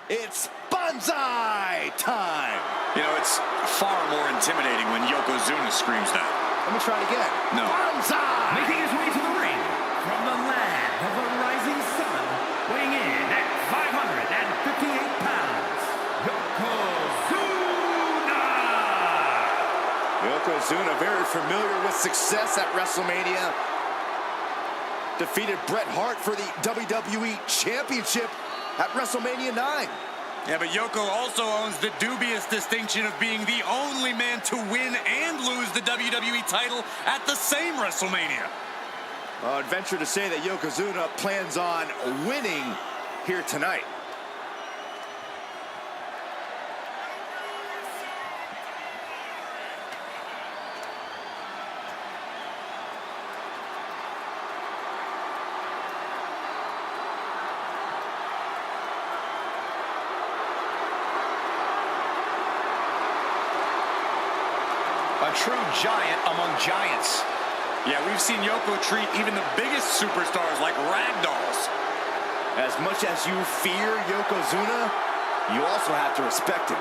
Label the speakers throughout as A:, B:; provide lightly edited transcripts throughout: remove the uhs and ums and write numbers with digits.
A: It's Banzai time!
B: You know, it's far more intimidating when Yokozuna screams that.
A: Let me try it again.
B: No.
A: Banzai!
C: Making his way to the ring from the land of the rising sun, weighing in at 558 pounds, Yokozuna!
A: Yokozuna, very familiar with success at WrestleMania. Defeated Bret Hart for the WWE Championship at WrestleMania 9.
B: Yeah, but Yoko also owns the dubious distinction of being the only man to win and lose the WWE title at the same WrestleMania.
A: I'd venture to say that Yokozuna plans on winning here tonight.
D: A true giant among giants.
B: Yeah, we've seen Yoko treat even the biggest superstars like ragdolls.
A: As much as you fear Yokozuna, you also have to respect him.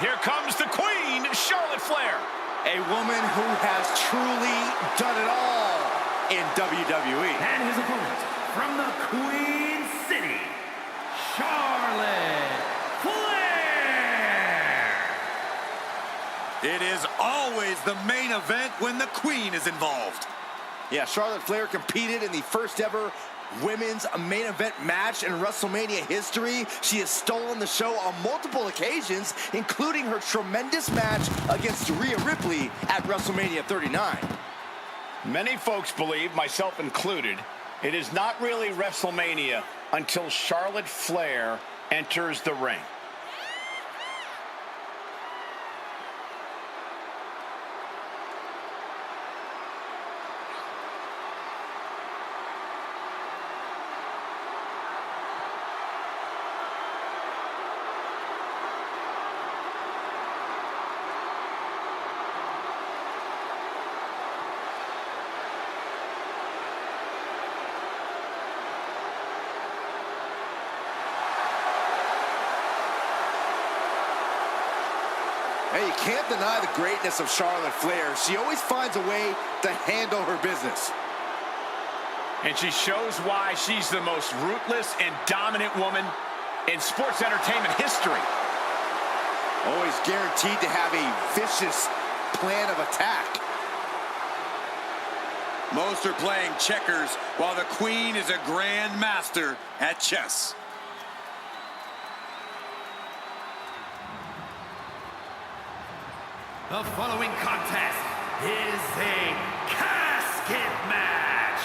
D: Here comes the Queen, Charlotte Flair.
A: A woman who has truly done it all in WWE.
C: And his opponent from the Queen City, Charlotte Flair!
B: It is always the main event when the Queen is involved.
A: Yeah, Charlotte Flair competed in the first ever women's main event match in WrestleMania history. She has stolen the show on multiple occasions, including her tremendous match against Rhea Ripley at WrestleMania 39.
D: Many folks believe, myself included, it is not really WrestleMania until Charlotte Flair enters the ring.
A: Hey, you can't deny the greatness of Charlotte Flair. She always finds a way to handle her business.
D: And she shows why she's the most ruthless and dominant woman in sports entertainment history.
A: Always guaranteed to have a vicious plan of attack.
B: Most are playing checkers, while the Queen is a grand master at chess.
C: The following contest is a casket match.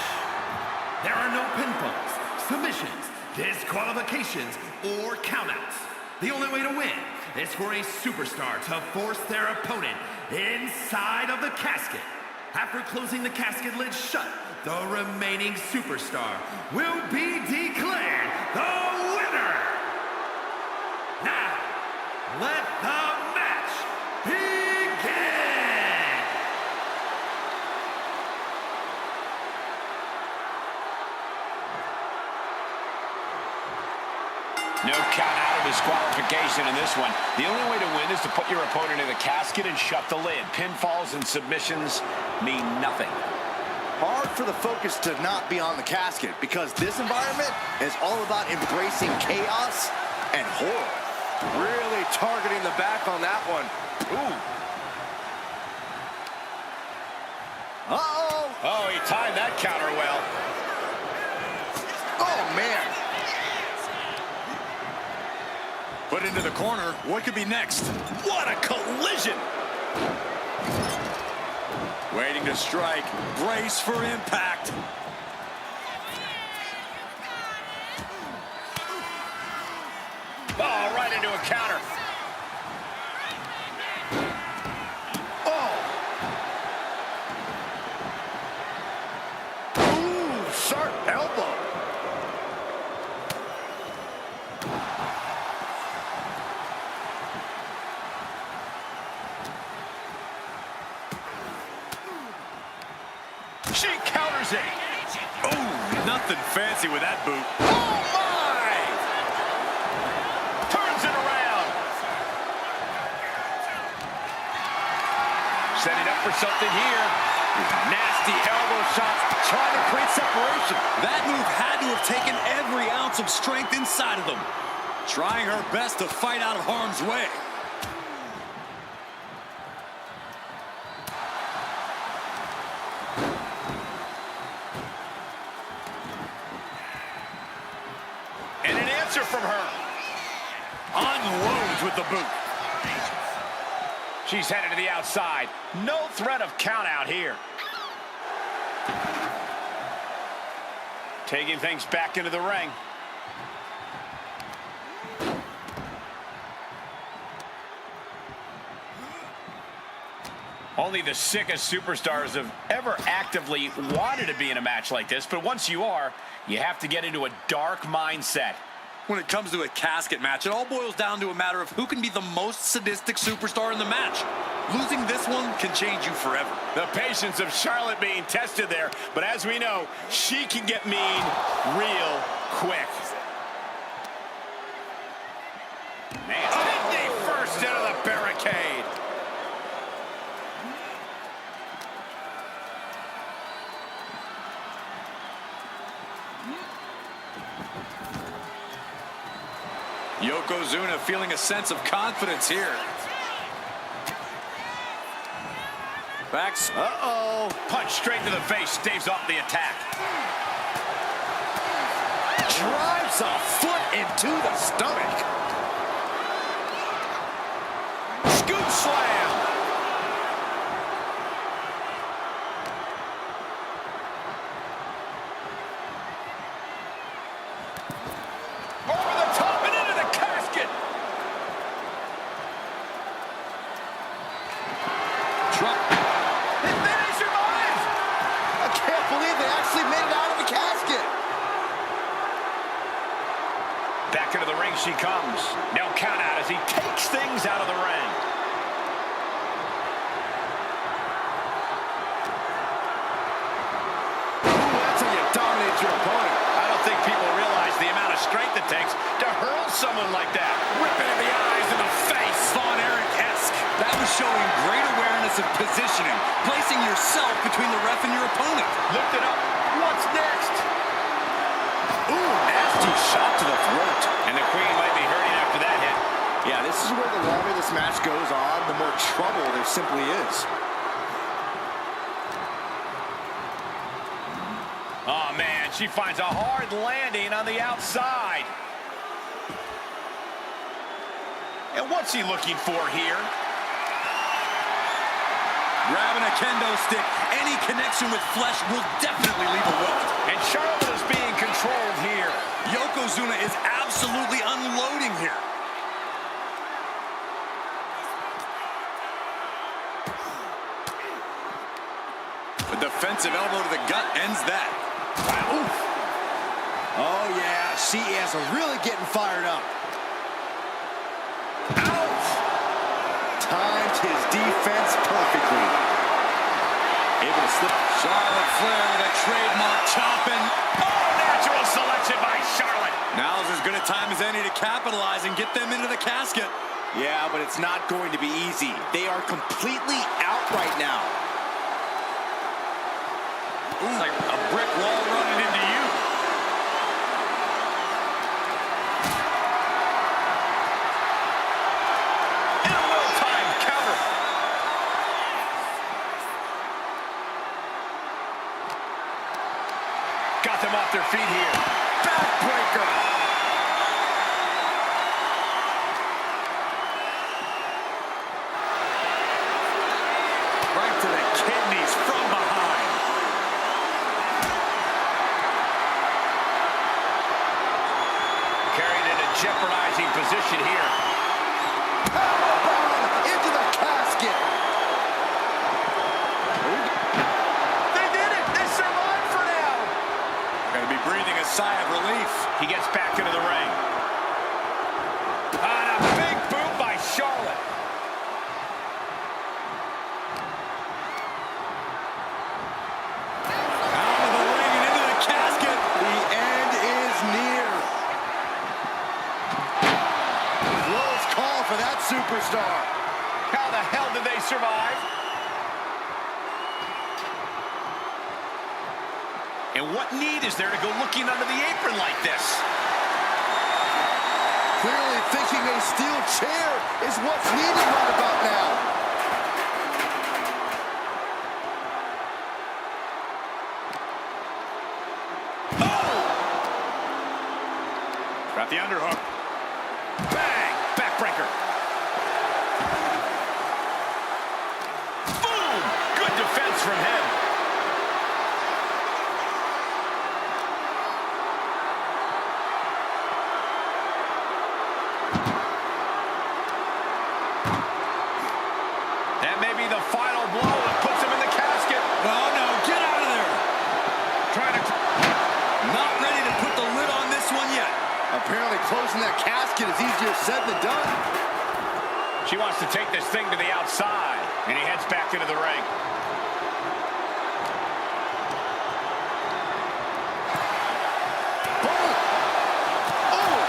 C: There are no pinfalls, submissions, disqualifications, or countouts. The only way to win is for a superstar to force their opponent inside of the casket. After closing the casket lid shut, the remaining superstar will be declared the winner. Now, let the match begin.
D: No count out or disqualification in this one. The only way to win is to put your opponent in the casket and shut the lid. Pinfalls and submissions mean nothing.
A: Hard for the focus to not be on the casket, because this environment is all about embracing chaos and horror. Really targeting the back on that one. Ooh. Uh-oh.
D: Oh, he timed that counter well.
A: Oh, man.
B: Put into the corner. What could be next? What a collision! Waiting to strike. Brace for impact.
D: Oh, right into a counter.
A: Oh!
D: counters it.
B: Oh, nothing fancy with that boot.
D: Oh, my! Turns it around. Setting up for something here. Nasty elbow shots, trying to create separation.
B: That move had to have taken every ounce of strength inside of them. Trying her best to fight out of harm's way.
D: And an answer from her.
B: Unloads with the boot.
D: She's headed to the outside. No threat of count out here. Taking things back into the ring. Only the sickest superstars have ever actively wanted to be in a match like this, but once you are, you have to get into a dark mindset.
B: When it comes to a casket match, it all boils down to a matter of who can be the most sadistic superstar in the match. Losing this one can change you forever.
D: The patience of Charlotte being tested there, but as we know, she can get mean real quick. Man, Sydney first into the barricade.
B: Yokozuna feeling a sense of confidence here. Backs.
D: Uh-oh. Punch straight to the face, staves off the attack.
A: Drives a foot into the stomach.
D: Scoop slam. Over the top and into the casket.
B: Drop.
D: And then he survives.
A: I can't believe they actually made it out of the casket.
D: Back into the ring she comes. No count out as he takes things out of the ring.
A: Ooh, that's how you dominate your opponent.
D: I don't think people realize the amount of strength it takes to hurl someone like that. Rip it in the eyes and the face.
B: Von Erich-esque. That was showing great awareness of positioning, placing yourself between the ref and your opponent.
D: Lift it up. What's next?
A: Ooh, nasty shot to the throat.
D: And the Queen might be hurting after that hit.
A: Yeah, this is where the longer this match goes on, the more trouble there simply is.
D: Oh, man, she finds a hard landing on the outside. And what's he looking for here?
B: Grabbing a kendo stick, any connection with flesh will definitely leave a welt.
D: And Charlotte is being controlled here.
B: Yokozuna is absolutely unloading here. A defensive elbow to the gut ends that.
A: Wow. Oof. Oh, yeah, she is really getting fired up. Ouch! Timed his defense perfectly. Able to slip.
B: Charlotte Flair with a trademark chopping.
D: Oh, natural selection by Charlotte.
B: Now's as good a time as any to capitalize and get them into the casket.
A: Yeah, but it's not going to be easy. They are completely out right now.
B: Ooh, like a brick wall running into you.
D: And a well-timed cover. Got them off their feet here. Backbreaker.
B: Right to the kidneys from behind.
D: Carried in a jeopardizing position here.
A: Powerbomb into the casket.
D: They did it. They survived for now.
B: Gonna be breathing a sigh of relief.
D: He gets back into the ring. And a big boot by Charlotte.
B: Out of
A: superstar.
D: How the hell did they survive? And what need is there to go looking under the apron like this?
A: Clearly thinking a steel chair is what's needed right about now.
D: Got the underhook. Bang! Backbreaker. Boom! Good defense from him. That may be the final blow that puts him in the casket.
B: Oh, no. Get out of there.
D: Trying to...
B: Not ready to put the lid on this one yet.
A: Apparently closing that casket is easier said than done.
D: She wants to take this thing to the outside, and he heads back into the ring.
A: Boom! Oh!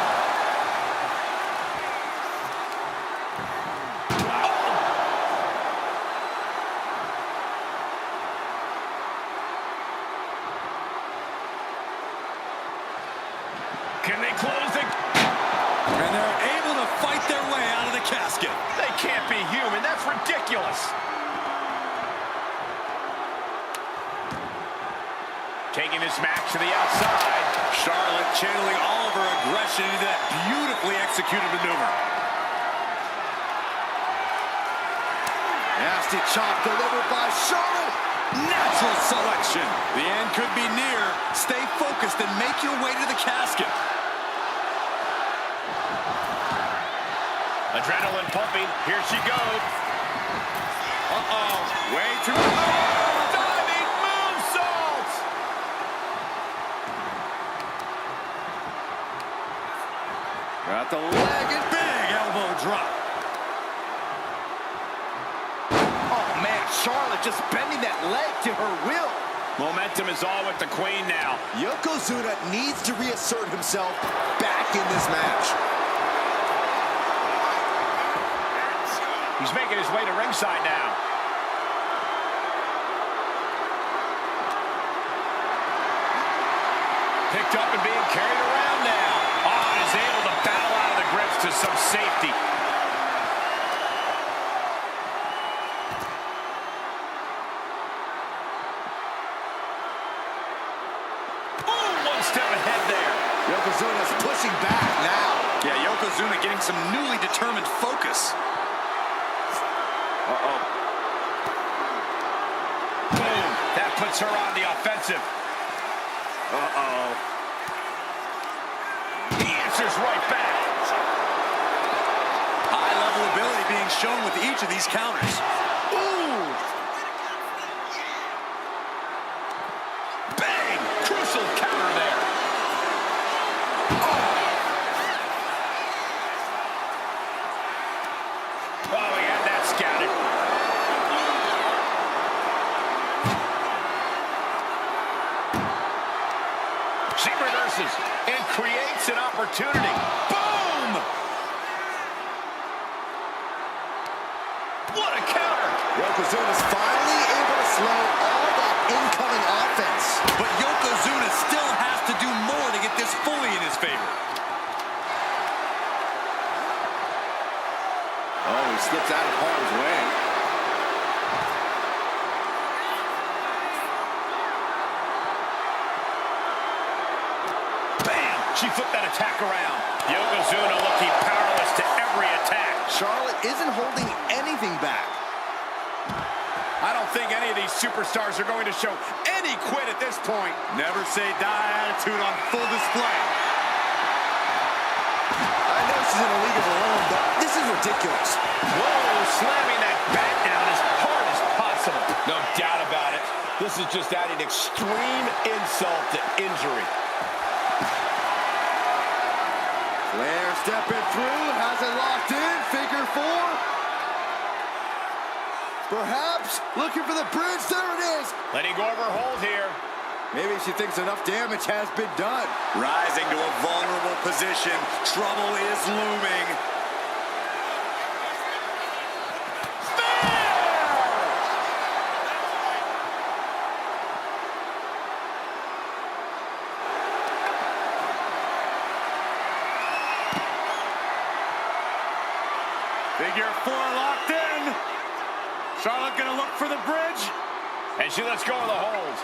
D: Can they close the...
B: And they're able to fight their way out of the casket.
D: They can't be human. That's ridiculous. Taking this match to the outside.
B: Charlotte channeling all of her aggression into that beautifully executed maneuver.
A: Nasty chop delivered by Charlotte.
B: Natural selection. The end could be near. Stay focused and make your way to the casket.
D: Adrenaline pumping. Here she goes.
B: Uh-oh. Way too...
D: Oh, diving moonsault!
A: Got the leg and
B: Big elbow drop.
A: oh man, Charlotte just bending that leg to her will.
D: Momentum is all with the queen now.
A: Yokozuna needs to reassert himself back in this match.
D: He's making his way to ringside now. Picked up and being carried around now. Oh, and is able to battle out of the grips to some safety. Ooh, one step ahead there.
A: Yokozuna's pushing back now.
B: Yeah, Yokozuna getting some newly determined focus.
A: Uh-oh.
D: Boom. That puts her on the offensive.
A: Uh-oh.
D: He answers right back.
B: High-level ability being shown with each of these counters.
A: Ooh!
D: Bang! Crucial counter there. Oh, we had that scouted. She reverses and creates an opportunity. Boom! What a counter!
A: Yokozuna's finally able to slow all that incoming offense.
B: But Yokozuna still has to do more to get this fully in his favor.
A: Oh, he slips out of harm's way.
D: Bam! She flipped that attack around. Yokozuna looking powerless to every attack.
A: Charlotte isn't holding anything back.
D: I don't think any of these superstars are going to show any quit at this point.
B: Never say die attitude on full display.
A: I know she's in a league of her own, but this is ridiculous.
D: Whoa, slamming that back down as hard as possible. No doubt about it. This is just adding extreme insult to injury.
A: Flair stepping through, has it locked in, figure four. Perhaps looking for the bridge, there it is.
D: Letting go of her hold here.
A: Maybe she thinks enough damage has been done.
B: Rising to a vulnerable position. Trouble is looming. Figure 4 locked in. Charlotte gonna look for the bridge.
D: And she lets go of the hold.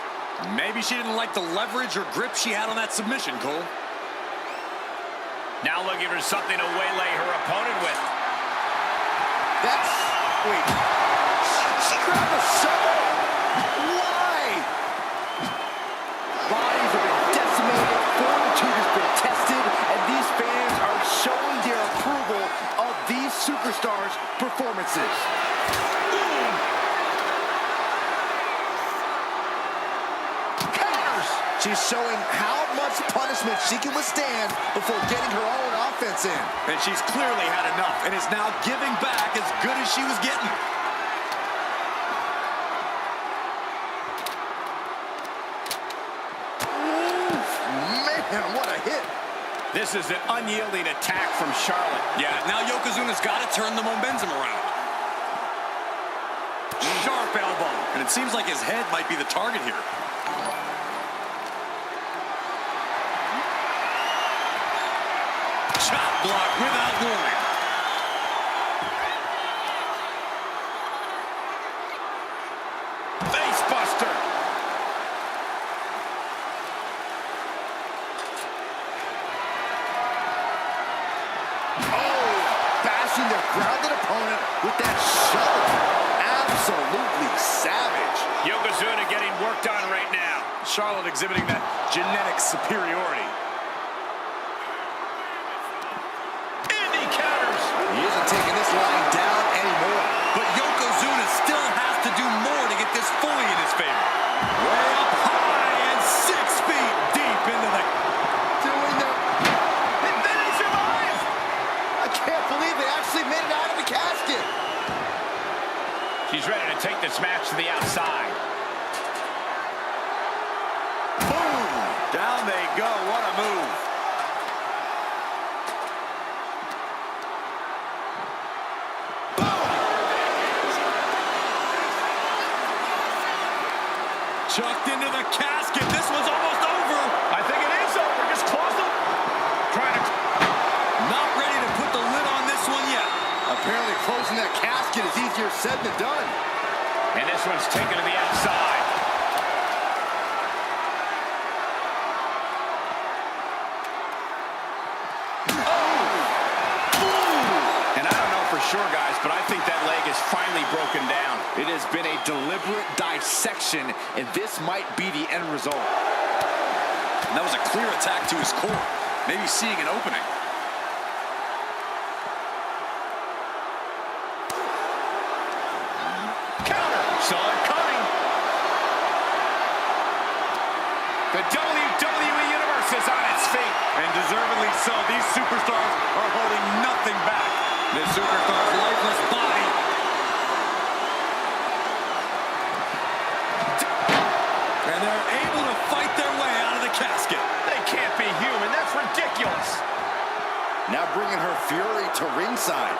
B: Maybe she didn't like the leverage or grip she had on that submission, Cole.
D: Now looking for something to waylay her opponent with.
A: Wait. She grabbed a shovel? Why? Bodies have been decimated, fortitude has been tested, and these fans are showing their approval of these superstars' performances. She's showing how much punishment she can withstand before getting her own offense in.
B: And she's clearly had enough and is now giving back as good as she was getting.
A: Oof, man, what a hit.
D: This is an unyielding attack from Charlotte.
B: Yeah, now Yokozuna's got to turn the momentum around. Sharp elbow, and it seems like his head might be the target here. Chop block without warning.
D: Face buster.
A: Oh, bashing their grounded opponent with that shovel. Absolutely savage.
D: Yokozuna getting worked on right now.
B: Charlotte exhibiting that genetic superiority.
A: He isn't taking this line down anymore.
B: But Yokozuna still has to do more to get this fully in his favor. Way up high and 6 feet deep into the...
A: Doing the... And then he survived! I can't believe they actually made it out of the casket.
D: She's ready to take this match to the outside.
B: Boom! Down they go. What a move. Chucked into the casket. This was almost over.
D: I think it is over. Just close them. Trying to...
B: Not ready to put the lid on this one yet.
A: Apparently closing that casket is easier said than done.
D: And this one's taken to the outside. Sure, guys, but I think that leg is finally broken down.
A: It has been a deliberate dissection, and this might be the end result.
B: And that was a clear attack to his core, maybe seeing an opening.
D: Counter! Saw it coming. The WWE Universe is on its feet.
B: And deservedly so. These superstars are holding nothing back. This superstar's lifeless body. And they're able to fight their way out of the casket.
D: They can't be human. That's ridiculous.
A: Now bringing her fury to ringside.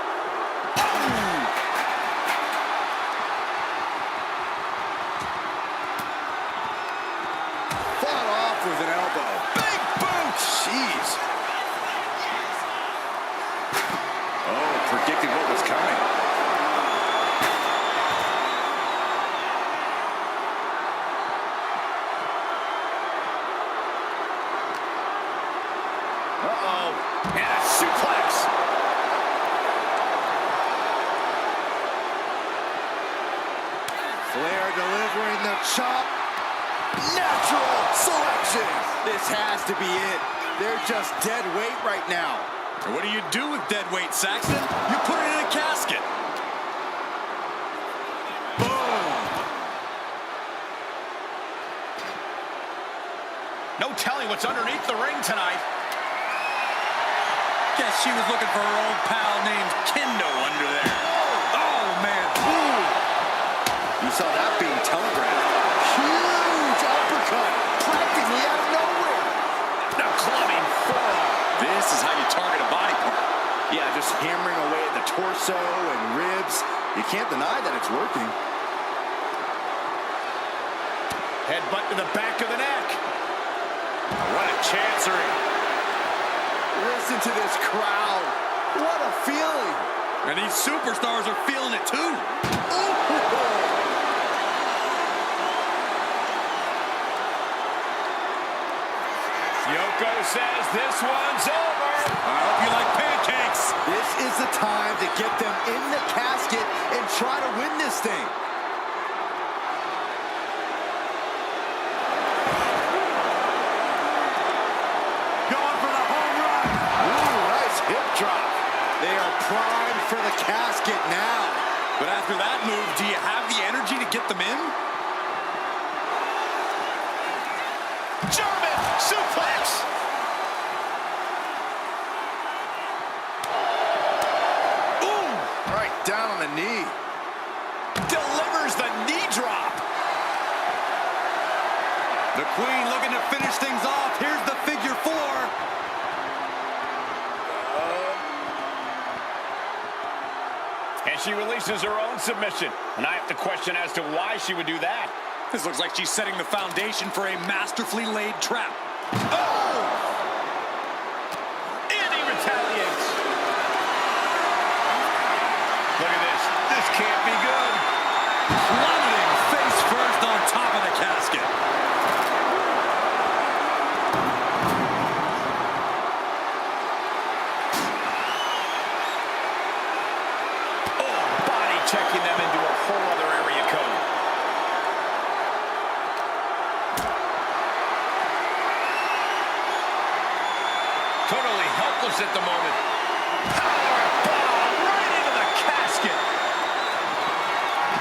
A: Fought off with an elbow. Big boot! Jeez. Predicted what was coming.
D: Uh-oh. And a suplex.
A: Flair delivering the chop. Natural selection. This has to be it. They're just dead weight right now.
B: And what do you do with dead weight, Saxton? You put it in a casket. Boom!
D: No telling what's underneath the ring tonight.
B: Guess she was looking for her old pal named Kendo under there. Oh, man. Ooh.
A: You saw that being telegraphed. Huge uppercut. Practically out of nowhere.
D: The clubbing forearm.
B: This is how you target a body part.
A: Yeah, just hammering away at the torso and ribs. You can't deny that it's working.
D: Headbutt to the back of the neck.
B: What a chancery.
A: Listen to this crowd. What a feeling.
B: And these superstars are feeling it too.
D: Yoko says this one's over.
B: I hope you like pancakes.
A: This is the time to get them in the casket and try to win this thing.
B: Going for the home run.
A: Ooh, nice hip drop. They are primed for the casket now.
B: But after that move, do you have the energy to get them in?
D: German suplex.
A: Ooh, right down on the knee.
D: Delivers the knee drop.
B: The Queen looking to finish things off. Here's the figure 4.
D: And she releases her own submission. And I have to question as to why she would do that.
B: This looks like she's setting the foundation for a masterfully laid trap.
D: Oh! And he retaliates. Look at this. This can't be good.
B: Plummeting face first on top of the casket.
D: Oh, body checking them into a whole other area code. Totally helpless at the moment. Power bomb right into the casket.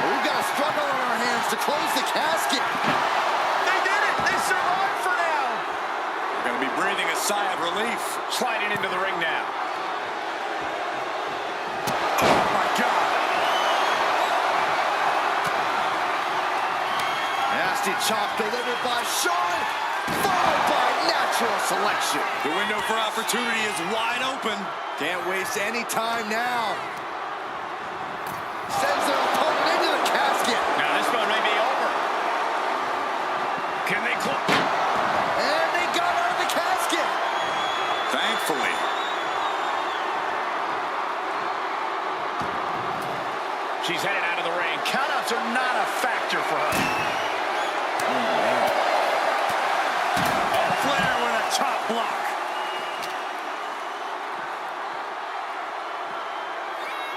A: We've got a struggle on our hands to close the casket.
D: They did it. They survived for now.
B: Gonna be breathing a sigh of relief.
D: Sliding into the ring now.
B: Oh my God.
A: Nasty chop delivered by Shawn, followed by natural selection.
B: The window for opportunity is wide open.
A: Can't waste any time now. Sends their opponent into the casket.
D: Now this one may be over. Can they close?
A: And they got out of the casket.
B: Thankfully.
D: She's headed out of the ring. Countouts are not a factor for her.
B: Flair with a chop block.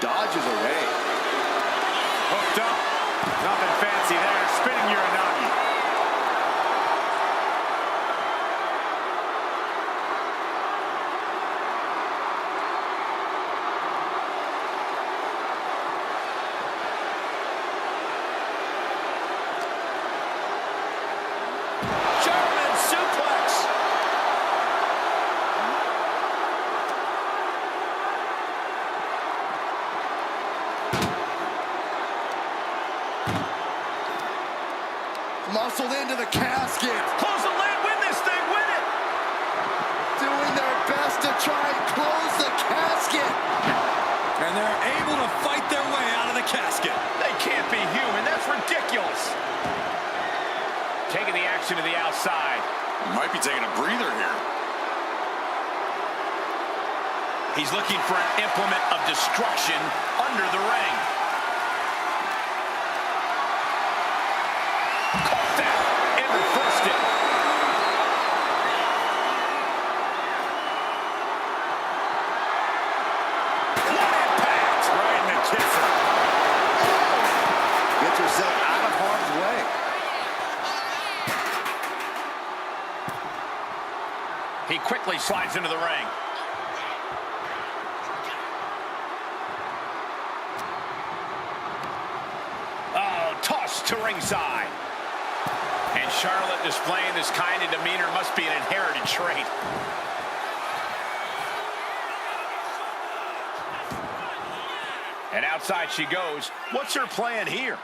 A: Dodges away.
B: Hooked up. Nothing fancy there. Spinning Uranagi.
D: German suplex.
A: Muscled into the casket.
D: Close the lid. Win this thing. Win it.
A: Doing their best to try and close the casket.
B: And they're able to fight their way out of the casket.
D: They can't be human. That's ridiculous. Taking the action to the outside.
B: Might be taking a breather here.
D: He's looking for an implement of destruction under the ring. Caught that and reversed it. What impact!
B: Right in the kisser.
A: Get yourself out of harm's way.
D: He quickly slides into the ring. Oh, tossed to ringside. And Charlotte displaying this kind of demeanor must be an inherited trait. And outside she goes. What's her plan here?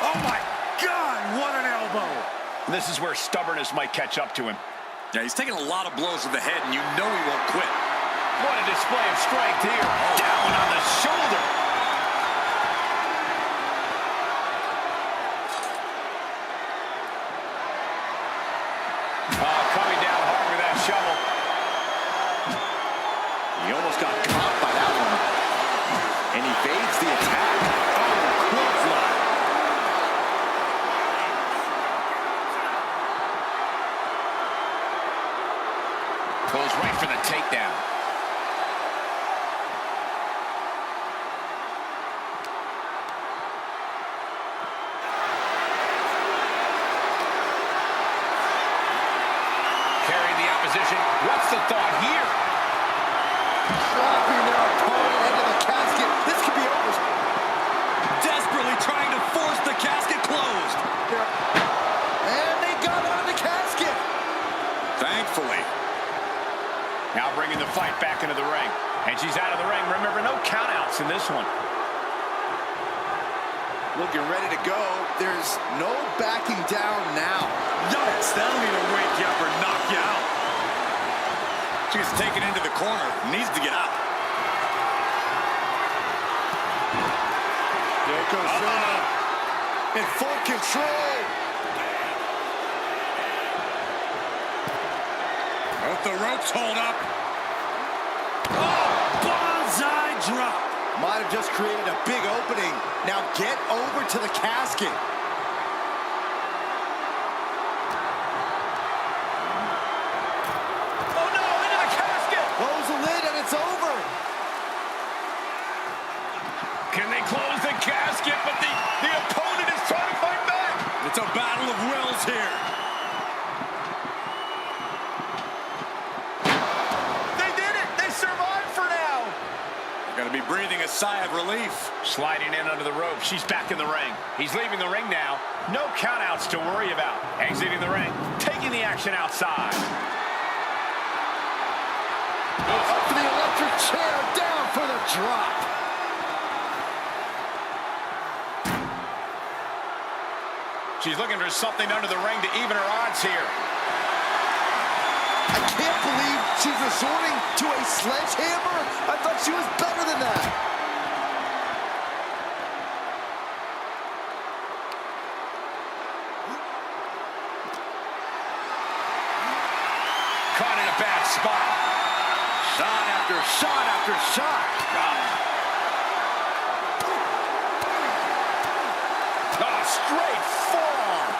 B: Oh my God, what an elbow.
D: This is where stubbornness might catch up to him.
B: Yeah, he's taking a lot of blows to the head, and you know he won't quit.
D: What a display of strength here. Down on the shoulder. Coming down hard with that shovel. Goes right for the takedown. Carrying the opposition. What's the thought here?
A: Dropping their opponent into the casket. This could be over.
B: Desperately trying to force the casket closed.
A: And they got out of the casket.
B: Thankfully.
D: Now bringing the fight back into the ring. And she's out of the ring. Remember, no countouts in this one.
A: Looking ready to go. There's no backing down now.
B: Yikes, that'll either wake you up or knock you out. She gets taken into the corner. Needs to get out.
A: Yokozuna in full control.
B: Hope the ropes hold up. Oh, bonsai drop.
A: Might have just created a big opening. Now get over to the casket.
D: Oh no, into the casket!
A: Close the lid and it's over.
D: Can they close the casket? But the opponent is trying to fight back.
B: It's a battle of wills here.
D: They did it! They survived for now!
B: Gotta be breathing a sigh of relief.
D: Sliding in under the rope. She's back in the ring. He's leaving the ring now. No countouts to worry about. Exiting the ring. Taking the action outside.
A: Up for the electric chair. Down for the drop.
D: She's looking for something under the ring to even her odds here.
A: I can't believe she's resorting to a sledgehammer. I thought she was better than that.
D: Caught in a bad spot.
A: Shot after shot after shot.
D: Oh, straight forearm.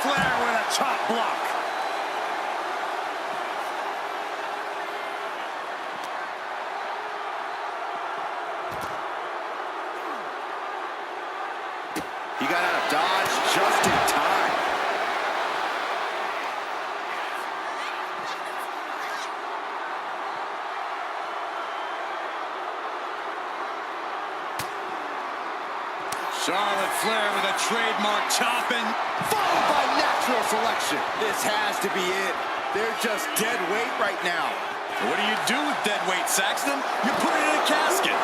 B: Flair with a top block.
A: He got out of dodge just in time.
B: Charlotte Flair with a trademark chopping.
A: Followed by natural selection. This has to be it. They're just dead weight right now.
B: What do you do with dead weight, Saxton? You put it in a casket.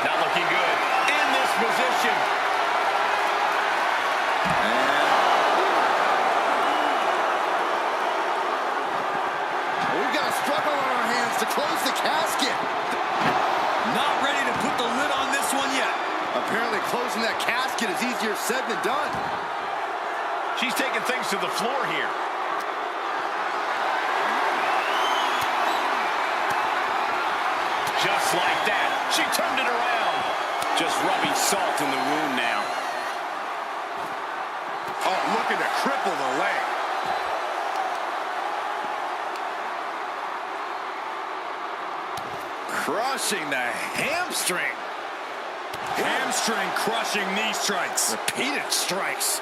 D: Not looking good. In this position.
A: We've got a struggle on our hands to close the casket.
B: Not ready to put the lid on this one yet.
A: Apparently closing that casket is easier said than done.
D: She's taking things to the floor here. Just like that. She turned it around. Just rubbing salt in the wound now.
B: Oh, looking to cripple the leg.
A: Crushing the hamstring.
B: Hamstring crushing knee strikes.
A: Repeated strikes.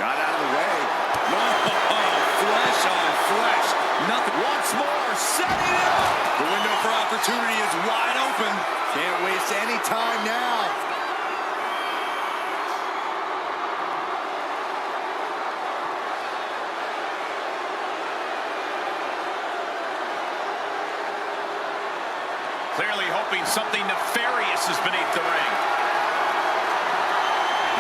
A: Got out of the way.
B: Flesh on flesh. Nothing. Once more, setting it up. The window for opportunity is wide open.
A: Can't waste any time now.
D: Clearly hoping something nefarious is beneath the ring.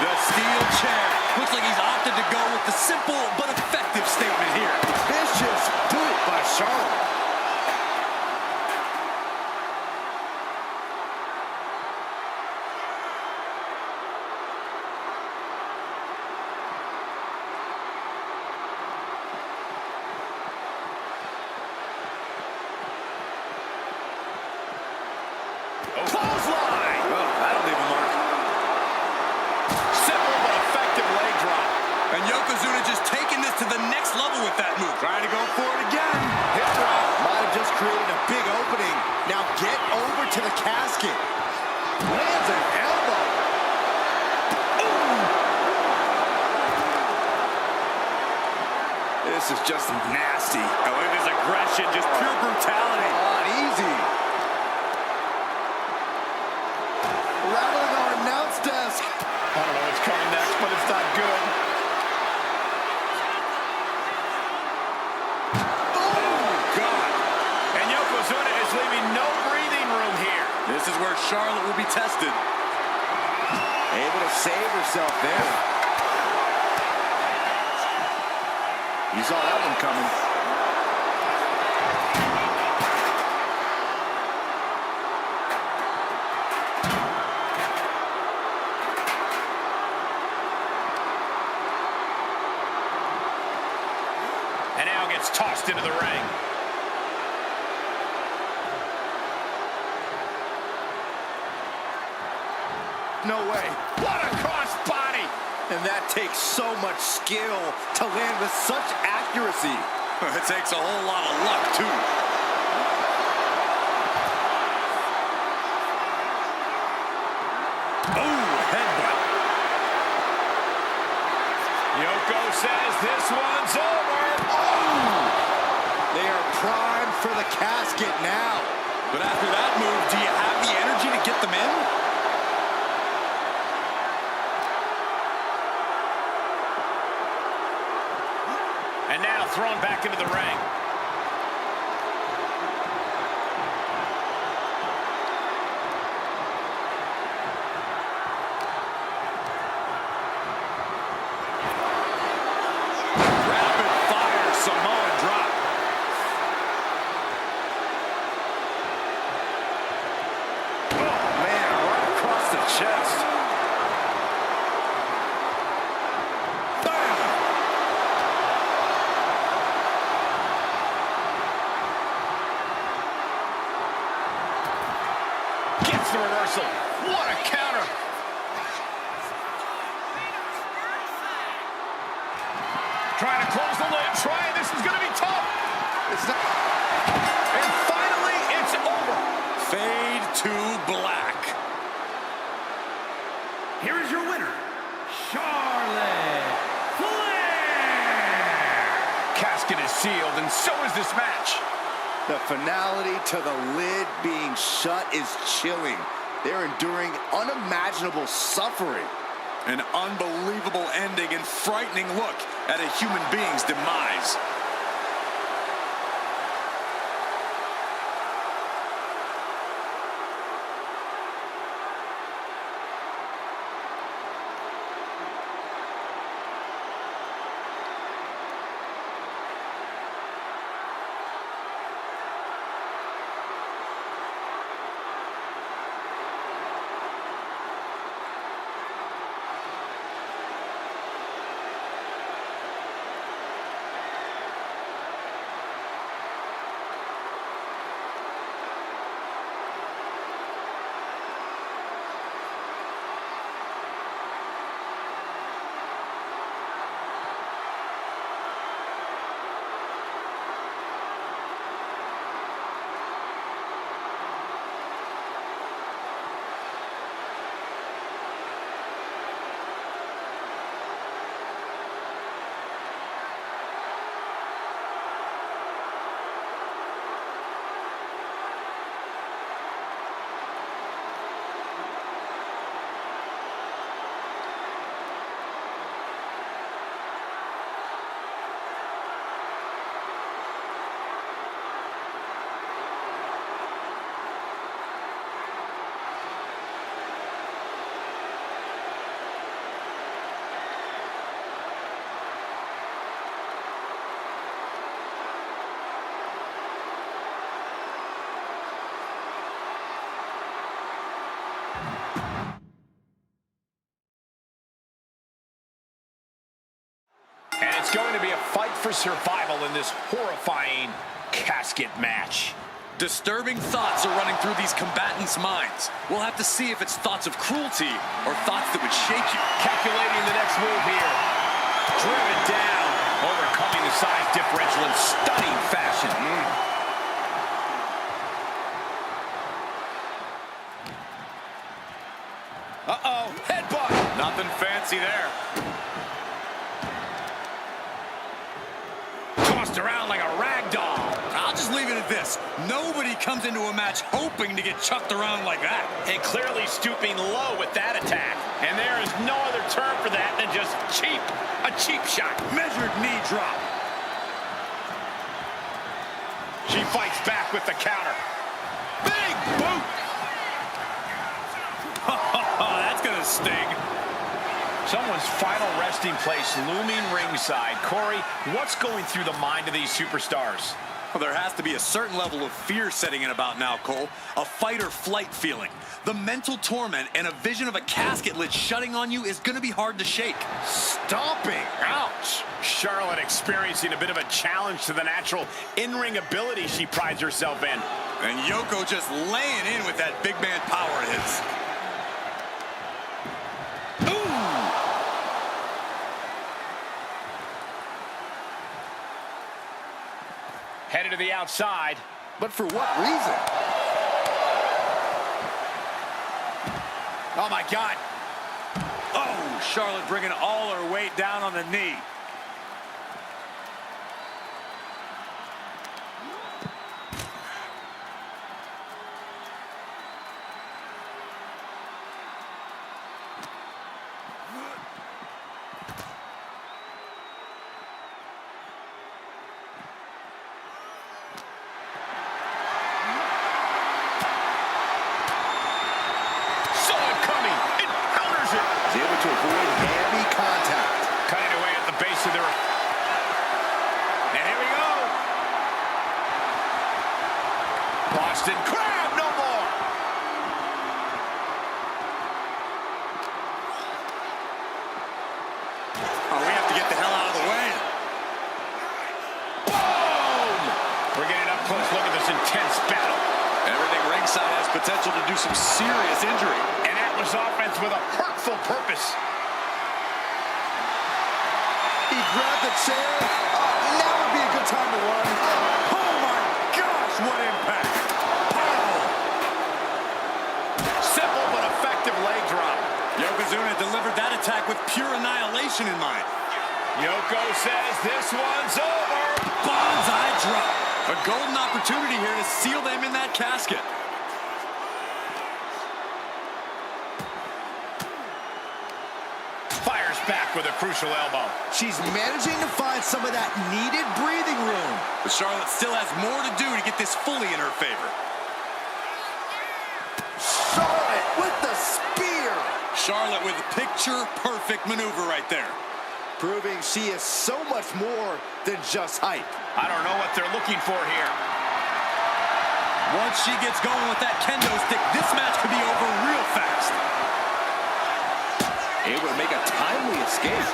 B: The steel chair. Looks like he's opted to go with the simple but effective statement here.
A: Vicious boot by Charlotte. This is just nasty.
B: Oh, look at this aggression, just pure brutality.
A: Easy. Rattling our announce desk.
D: I don't know what's coming next, but it's not good.
B: Oh, God.
D: And Yokozuna is leaving no breathing room here.
B: This is where Charlotte will be tested.
A: Able to save herself there. You saw that one coming.
D: And now gets tossed into the ring.
A: No way.
D: What a cross body!
A: And that takes so much skill to land with such accuracy.
B: It takes a whole lot of luck, too. Oh, headbutt.
D: Yoko says this one's over.
A: Oh! They are primed for the casket now.
B: But after that move, do you have the energy to get them in?
D: And now thrown back into the ring.
B: Rapid fire Samoan drop.
A: Oh, man, right across the chest. Bam!
D: Gets the reversal. What a counter. Trying to close the lid. Trying. This is going to be tough.
A: It's not.
D: And finally, it's over.
B: Fade to black.
C: Here is your winner, Charlotte Flair.
D: Casket is sealed, and so is this match.
A: The finality to the lid being shut is chilling. They're enduring unimaginable suffering.
B: An unbelievable ending and frightening look at a human being's demise.
D: And it's going to be a fight for survival in this horrifying casket match.
B: Disturbing thoughts are running through these combatants' minds. We'll have to see if it's thoughts of cruelty or thoughts that would shake you.
D: Calculating the next move here. Driven down. Overcoming the size differential in stunning fashion. Uh-oh. Headbutt.
B: Nothing fancy there.
D: whipped around like a rag doll.
B: I'll just leave it at this. Nobody comes into a match hoping to get chucked around like that.
D: And clearly stooping low with that attack. And there is no other term for that than just cheap. A cheap shot.
B: Measured knee drop.
D: She fights back with the counter. Big boot.
B: That's gonna sting.
D: Someone's final resting place looming ringside. Corey, what's going through the mind of these superstars?
B: Well, there has to be a certain level of fear setting in about now, Cole. A fight or flight feeling. The mental torment and a vision of a casket lid shutting on you is going to be hard to shake.
D: Stomping. Ouch. Charlotte experiencing a bit of a challenge to the natural in-ring ability she prides herself in.
B: And Yoko just laying in with that big man power of his.
D: Headed to the outside.
A: But for what reason?
B: Oh, my God. Oh, Charlotte bringing all her weight down on the knee.
A: To avoid heavy contact.
D: Cutting away at the base of their... And here we go. Boston Crab, no more.
B: Oh, we have to get the hell out of the way.
D: Boom! We're getting up close. Look at this intense battle.
B: Everything ringside has potential to do some serious injury.
D: And Atlas offense with a hurtful purpose.
A: He grabbed the chair. Now would be a good time to run.
B: Oh my gosh, what impact! Powerful.
D: Simple but effective leg drop.
B: Yokozuna delivered that attack with pure annihilation in mind.
D: Yoko says this one's over.
B: Bonsai drop. A golden opportunity here to seal them in that casket.
D: Fires back with a crucial elbow.
A: She's managing to find some of that needed breathing room.
B: But Charlotte still has more to do to get this fully in her favor.
A: Charlotte with the spear.
B: Charlotte with a picture-perfect maneuver right there.
A: Proving she is so much more than just hype.
D: I don't know what they're looking for here.
B: Once she gets going with that kendo stick, this match could be over real fast.
A: Able to make a timely escape.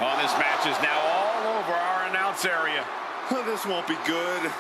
D: Oh, this match is now all over our announce area.
A: This won't be good.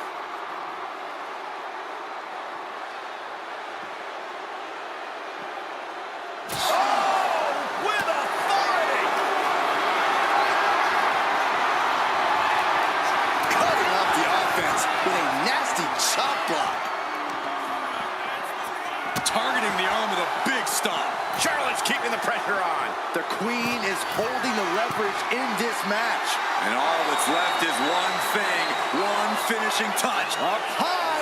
B: Targeting the arm with a big stomp.
D: Charlotte's keeping the pressure on.
A: The Queen is holding the leverage in this match.
B: And all that's left is one thing, one finishing touch.
A: Up high.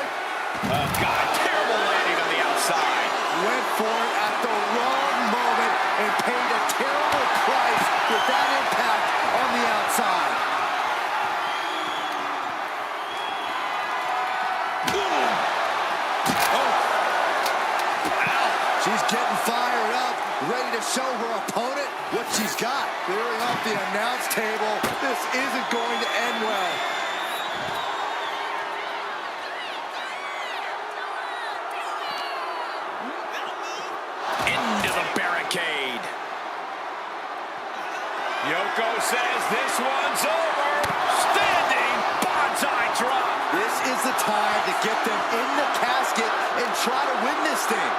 D: Oh, God, terrible landing on the outside.
A: Went for it at the wrong moment and paid a terrible price with that impact on the outside. She's getting fired up, ready to show her opponent what she's got. Clearing off the announce table. This isn't going to end well.
D: Into the barricade. Yoko says this one's over. Standing bonsai drop.
A: This is the time to get them in the casket and try to win this thing.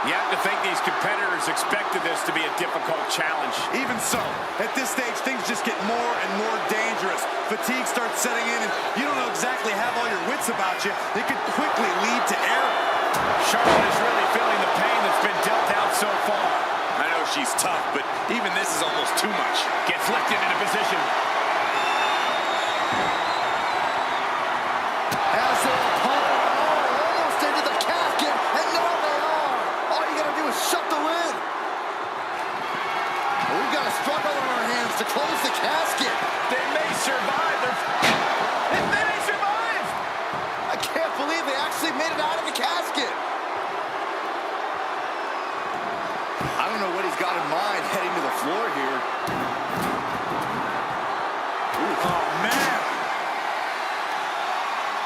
D: You have to think these competitors expected this to be a difficult challenge.
B: Even so, at this stage, things just get more and more dangerous. Fatigue starts setting in, and you don't know exactly have all your wits about you. It could quickly lead to error.
D: Charlotte is really feeling the pain that's been dealt out so far.
B: I know she's tough, but even this is almost too much.
D: Gets lifted into position.
A: Has their opponent almost into the casket, and now they are. All you gotta do is shut the lid. We've got a struggle on our hands to close the casket.
D: They may survive. They may survive.
A: I can't believe they actually made it out of the casket. I don't know what he's got in mind heading to the floor here. Ooh.
B: Oh, man.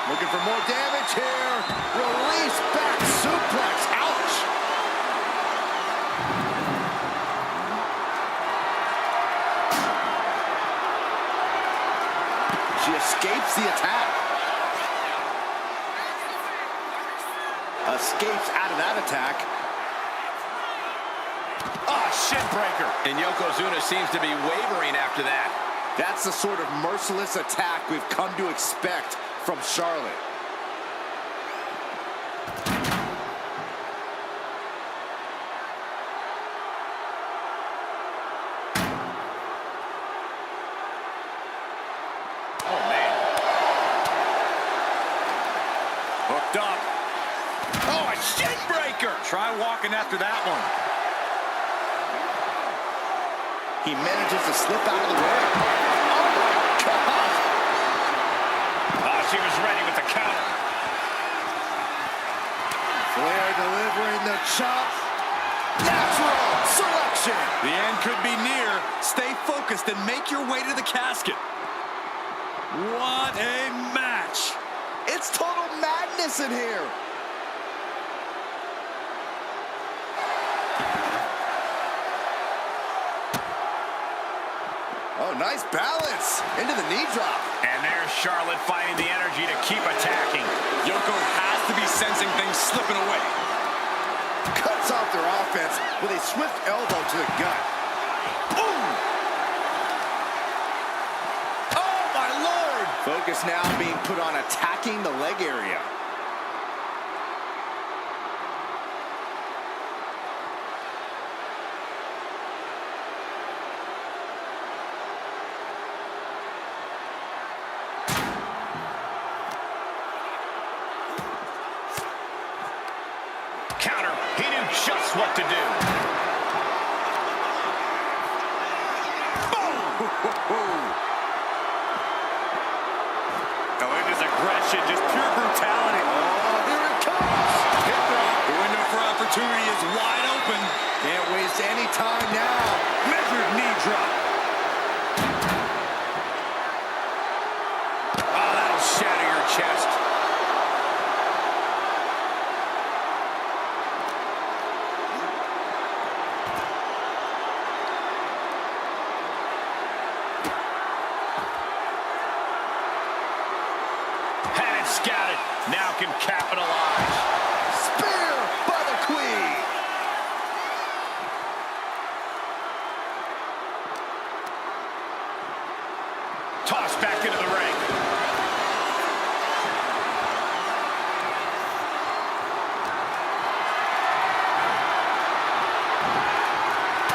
A: Looking for more damage here. Release back suplex. Ouch. She escapes the attack. Escapes out of that attack.
D: Shin breaker. And Yokozuna seems to be wavering after that.
A: That's the sort of merciless attack we've come to expect from Charlotte.
D: Oh, man.
B: Hooked up.
D: Oh, a shin breaker.
B: Try walking after that one.
A: He manages to slip out of the way. Oh, my God.
D: Oh, she was ready with the counter.
A: Flair delivering the chop. Natural selection.
B: The end could be near. Stay focused and make your way to the casket. What a match.
A: It's total madness in here. Oh, nice balance into the knee drop.
D: And there's Charlotte finding the energy to keep attacking.
B: Yoko has to be sensing things slipping away.
A: Cuts off their offense with a swift elbow to the gut. Boom! Oh, my Lord! Focus now being put on attacking the leg area.
D: Counter. He knew just what to do. Boom!
B: Oh, it is aggression, just pure brutality.
A: Oh, here it comes!
B: Hip drop. The window for opportunity is wide open.
A: Can't waste any time now.
B: Measured knee drop.
D: Oh, that'll shatter your chest. Scouted, now can capitalize.
A: Spear by the Queen.
D: Toss back into the ring.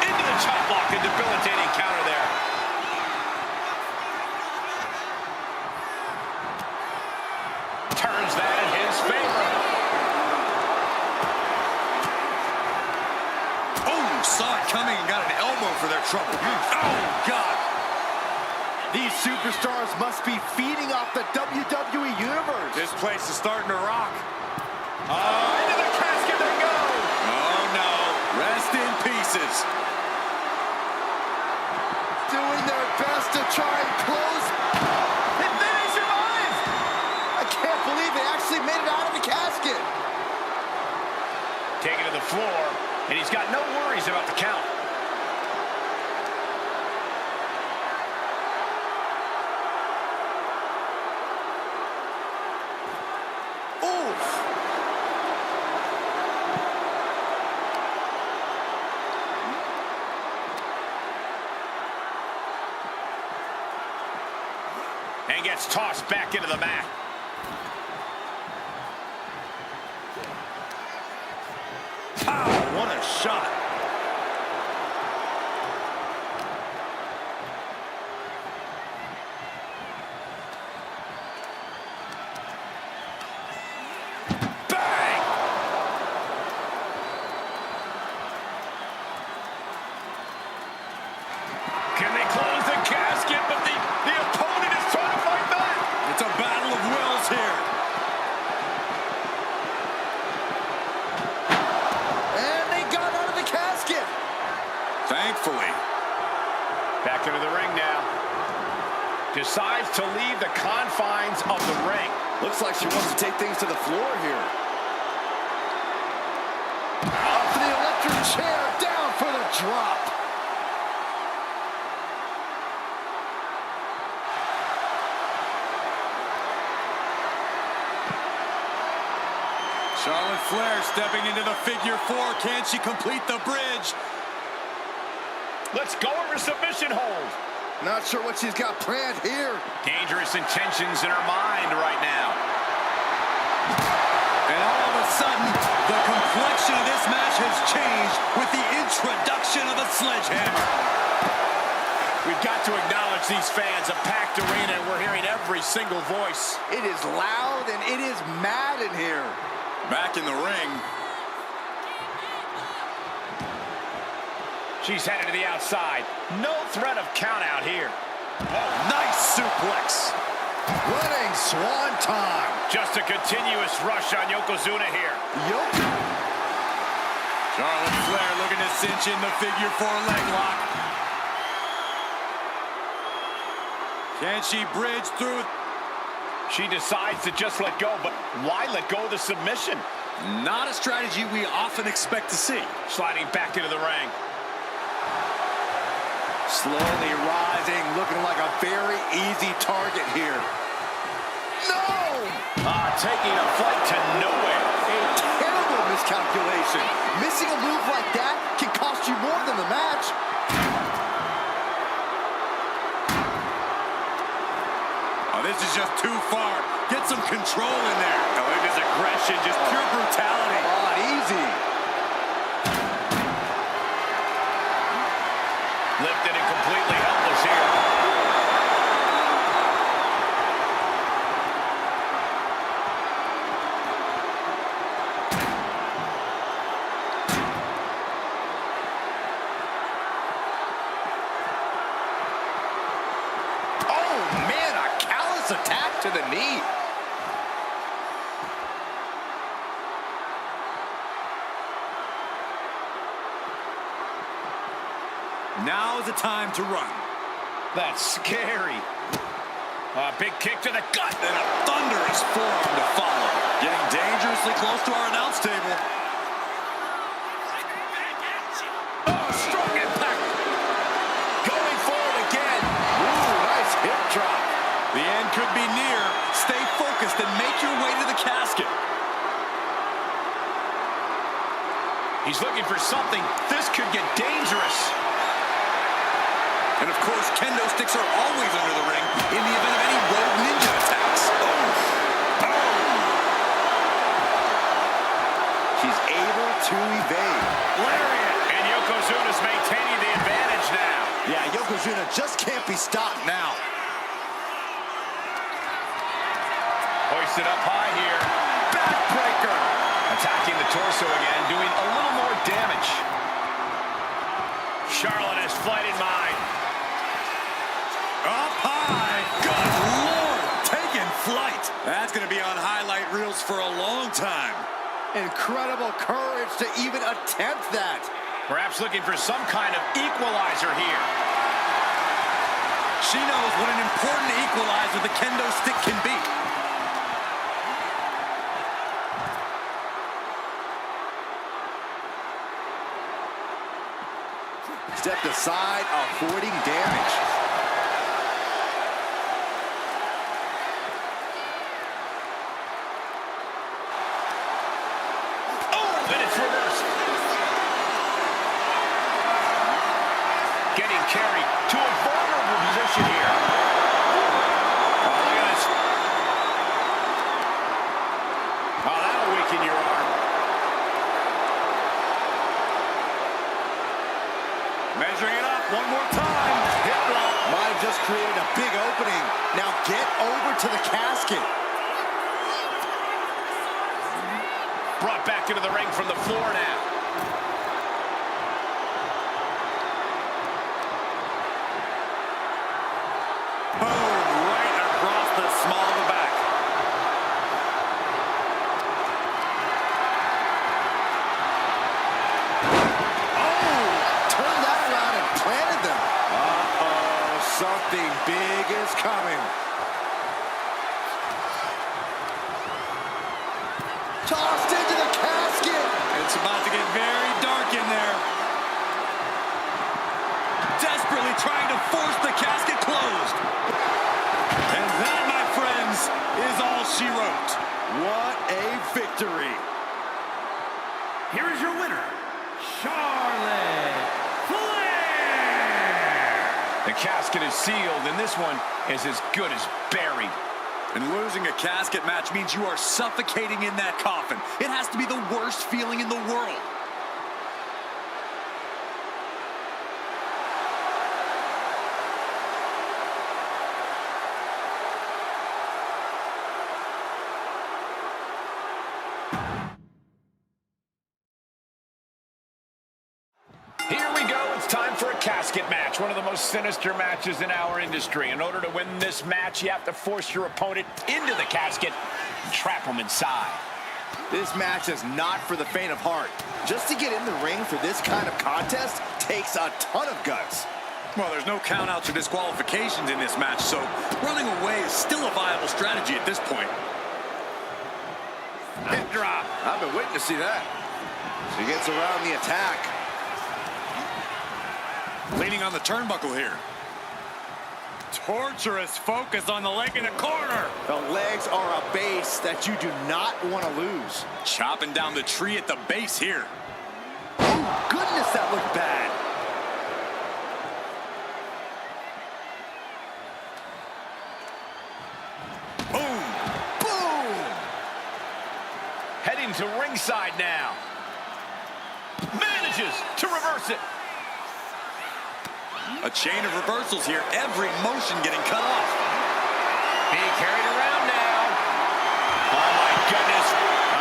D: Into the chop block, a debilitating counter there. Turns that in his favor.
B: Oh, saw it coming and got an elbow for their trouble. Oh, God.
A: These superstars must be feeding off the WWE Universe.
B: This place is starting to rock.
D: Oh, into the casket they go.
B: Oh, no. Rest in pieces.
A: Doing their best to try and close.
D: And then he survives.
A: I can't believe they actually made it out of the casket.
D: Taken to the floor, and he's got no worries about the count.
A: Oof.
D: And gets tossed back into the mat.
B: Pow, what a shot. Bang!
D: Can they close the casket? But the opponent is trying to fight back.
B: It's a battle of wills here.
A: And they got out of the casket.
B: Thankfully.
D: Back into the ring now. Decides to leave the confines of the ring.
A: Looks like she wants to take things to the floor here. Up for the electric chair, down for the drop.
B: Charlotte Flair stepping into the figure four. Can she complete the bridge?
D: Let's go over submission hold.
A: Not sure what she's got planned here.
D: Dangerous intentions in her mind right now.
B: And all of a sudden, the complexion of this match has changed with the introduction of a sledgehammer.
D: We've got to acknowledge these fans, a packed arena, and we're hearing every single voice.
A: It is loud and it is mad in here.
B: Back in the ring.
D: She's headed to the outside. No threat of count out here.
B: Oh, nice suplex.
A: Running swanton.
D: Just a continuous rush on Yokozuna here.
B: Charlotte Flair looking to cinch in the figure four leg lock. Can she bridge through?
D: She decides to just let go, but why let go of the submission?
B: Not a strategy we often expect to see.
D: Sliding back into the ring.
A: Slowly rising, looking like a very easy target here. No!
D: Taking a flight to nowhere.
A: A terrible miscalculation. Missing a move like that can cost you more than the match.
B: Oh, this is just too far. Get some control in there.
D: Oh, look at his aggression, just pure brutality.
A: Not easy.
D: Lifted and completely helpless here.
A: Oh, man, a callous attack to the knee.
B: Now is the time to run.
D: That's scary. A big kick to the gut.
B: And a thunderous forearm to follow. Getting dangerously close to our announce table.
D: Oh, strong impact. Going forward again.
A: Ooh, nice hip drop.
B: The end could be near. Stay focused and make your way to the casket.
D: He's looking for something. This could get dangerous.
B: And of course, kendo sticks are always under the ring in the event of any rogue ninja attacks. Oh!
A: She's able to evade.
D: Lariat. And Yokozuna's maintaining the advantage now.
A: Yeah, Yokozuna just can't be stopped now.
D: Hoisted up high here.
A: Backbreaker.
D: Attacking the torso again, doing a little more damage. Charlotte has flight in mind.
B: Up high. Good Lord. Taking flight. That's going to be on highlight reels for a long time.
A: Incredible courage to even attempt that.
D: Perhaps looking for some kind of equalizer here.
B: She knows what an important equalizer the kendo stick can be.
A: Stepped aside, avoiding damage.
D: Oh, and it's reversed. Getting carried to a vulnerable position here. Oh, look at this. Oh, that'll weaken your arm.
A: casket.
D: Brought back into the ring from the floor now.
B: Boom, right across the small of the back.
A: Oh, turned that around and planted them. Uh-oh, something big is coming. Tossed into the casket.
B: It's about to get very dark in there. Desperately trying to force the casket closed. And that, my friends, is all she wrote.
A: What a victory.
C: Here is your winner, Charlotte Flair.
D: The casket is sealed, and this one is as good as buried.
B: And losing a casket match means you are suffocating in that coffin. It has to be the worst feeling in the world.
D: Here we go. It's time for a casket match, one of the most sinister matches in our industry. In order to win this match, you have to force your opponent into the casket and trap them inside.
A: This match is not for the faint of heart. Just to get in the ring for this kind of contest takes a ton of guts.
B: Well, there's no countouts or disqualifications in this match, so running away is still a viable strategy at this point.
A: Hip drop. I've been waiting to see that. She gets around the attack.
B: Leaning on the turnbuckle here. Torturous focus on the leg in the corner.
A: The legs are a base that you do not want to lose.
B: Chopping down the tree at the base here.
A: Oh, goodness, that looked bad.
B: Boom.
A: Boom.
D: Heading to ringside now. Manages to reverse it.
B: A chain of reversals here. Every motion getting cut off.
D: Being carried around now. Oh, my goodness.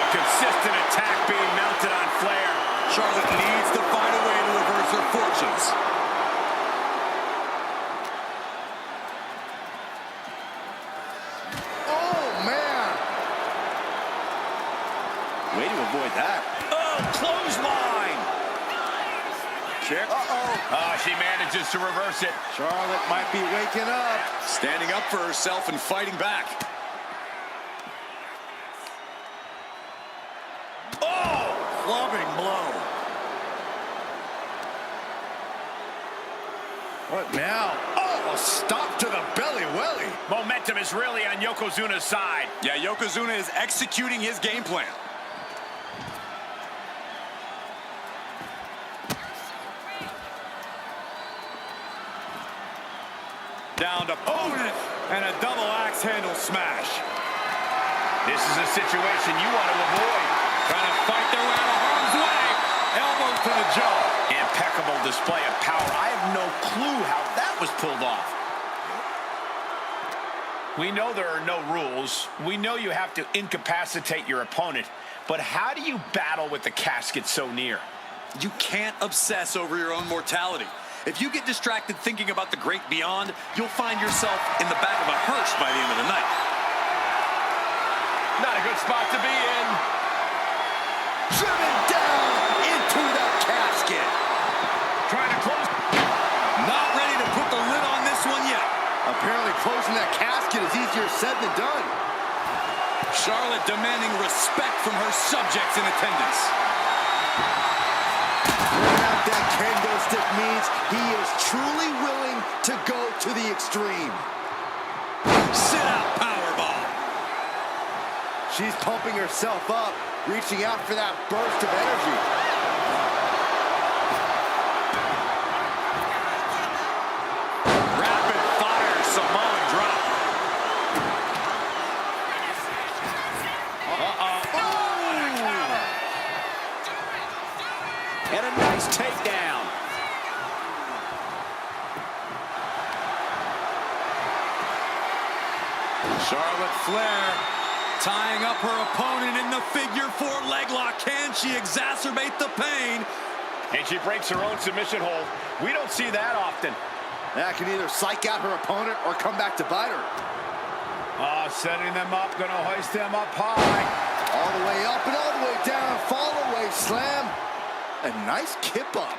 D: A consistent attack being mounted on Flair.
B: Charlotte needs to find a way to reverse her fortunes.
A: Oh, man. Way to avoid that.
D: Oh, clothesline.
B: Check.
D: She manages to reverse it.
A: Charlotte might be waking up.
B: Standing up for herself and fighting back. Oh, clubbing blow.
A: What now? Oh, a stop to the belly welly.
D: Momentum is really on Yokozuna's side.
B: Yeah, Yokozuna is executing his game plan. Down to opponent and a double axe handle smash.
D: This is a situation you want to avoid.
B: Trying to fight their way out of harm's way. Elbow to the jaw.
D: Impeccable display of power. I have no clue how that was pulled off. We know there are no rules. We know you have to incapacitate your opponent. But how do you battle with the casket so near?
B: You can't obsess over your own mortality. If you get distracted thinking about the great beyond, you'll find yourself in the back of a hearse by the end of the night.
D: Not a good spot to be in.
A: Driven down into the casket.
D: Trying to close.
B: Not ready to put the lid on this one yet.
A: Apparently closing that casket is easier said than done.
B: Charlotte demanding respect from her subjects in attendance.
A: That kendo stick means he is truly willing to go to the extreme.
B: Sit out powerbomb.
A: She's pumping herself up, reaching out for that burst of energy.
B: Rapid fire Samoan drop.
D: And a nice takedown.
B: Charlotte Flair there. Tying up her opponent in the figure 4 leg lock. Can she exacerbate the pain?
D: And she breaks her own submission hold. We don't see that often.
A: That can either psych out her opponent or come back to bite her.
D: Oh, setting them up, gonna hoist them up high.
A: All the way up and all the way down. Fall away slam. A nice kip up.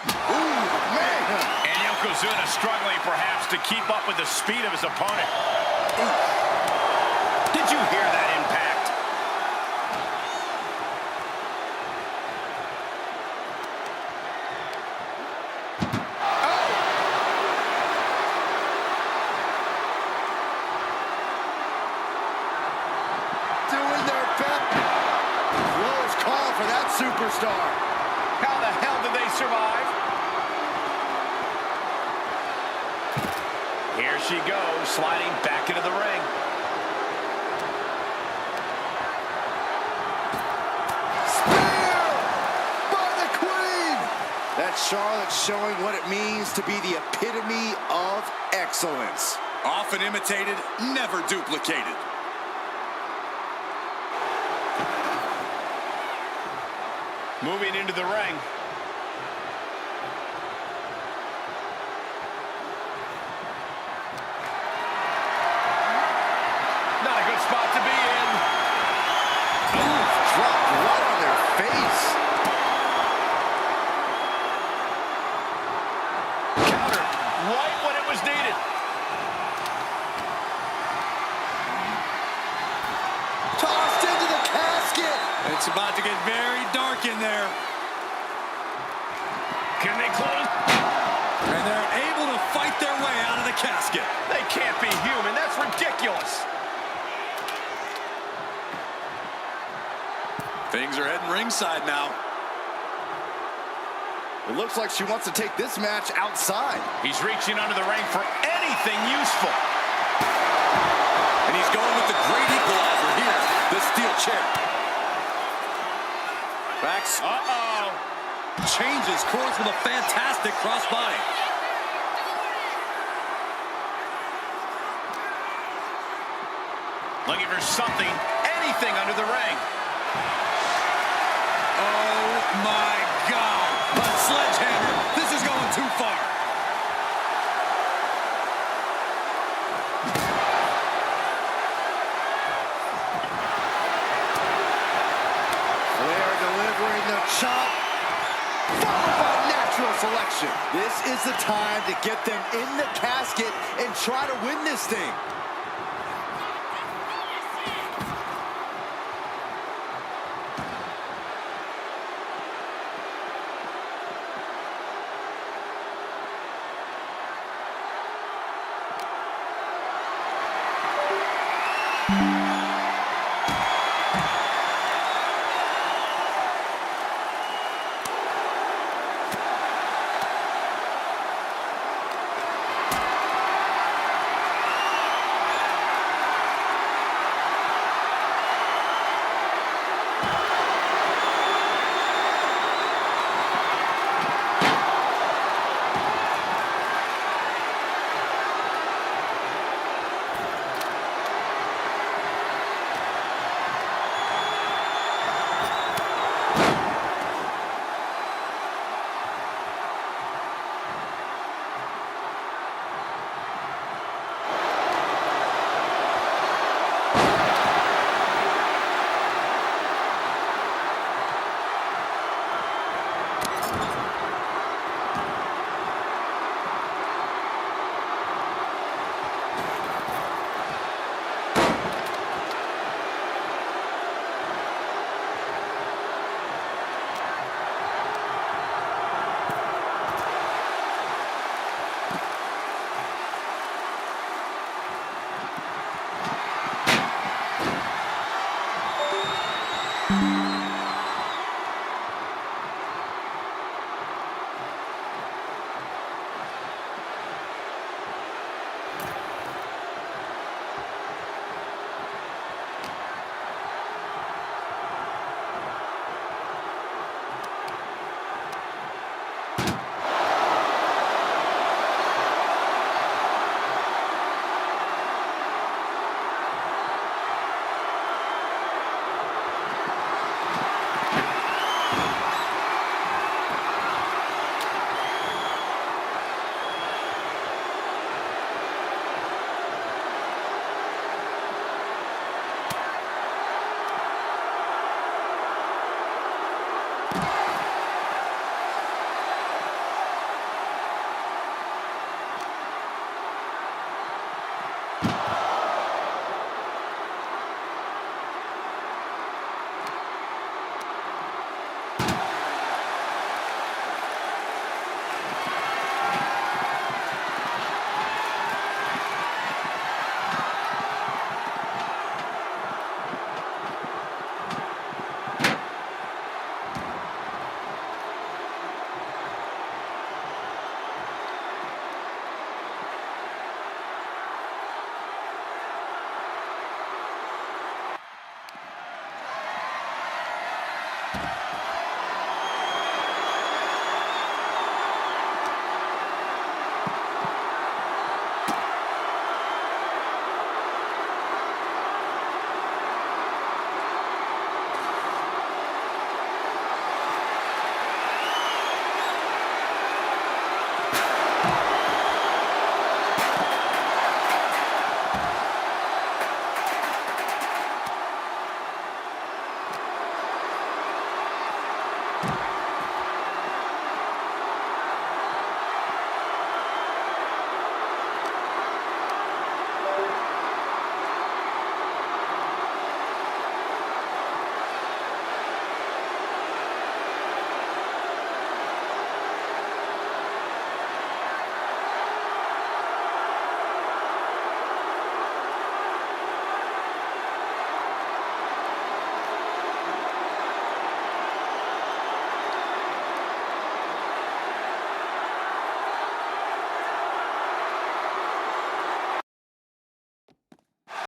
A: Ooh, man.
D: And Yokozuna struggling perhaps to keep up with the speed of his opponent. Did you hear that impact?
A: Doing their best. Close call for that superstar.
D: How the hell did they survive? Here she goes, sliding back into the ring.
A: Spear by the Queen. That's Charlotte showing what it means to be the epitome of excellence.
B: Often imitated, never duplicated.
D: Moving into the ring. Not a good spot to be in.
A: Ooh, dropped right on their face.
D: Counter right when it was needed.
A: Tossed into the casket.
B: It's about to get very dark in there.
D: Can they close?
B: And they're able to fight their way out of the casket.
D: They can't be human. That's ridiculous.
B: Things are heading ringside now.
A: It looks like she wants to take this match outside.
D: He's reaching under the ring for anything useful.
B: And he's going with the great equalizer here, the steel chair. Backs.
D: Uh-oh.
B: Changes course with a fantastic crossbody.
D: Looking for something, anything under the ring.
B: Oh my God. A sledgehammer. This is going too far.
A: Flair delivering the chop, followed by natural selection. This is the time to get them in the casket and try to win this thing.
E: you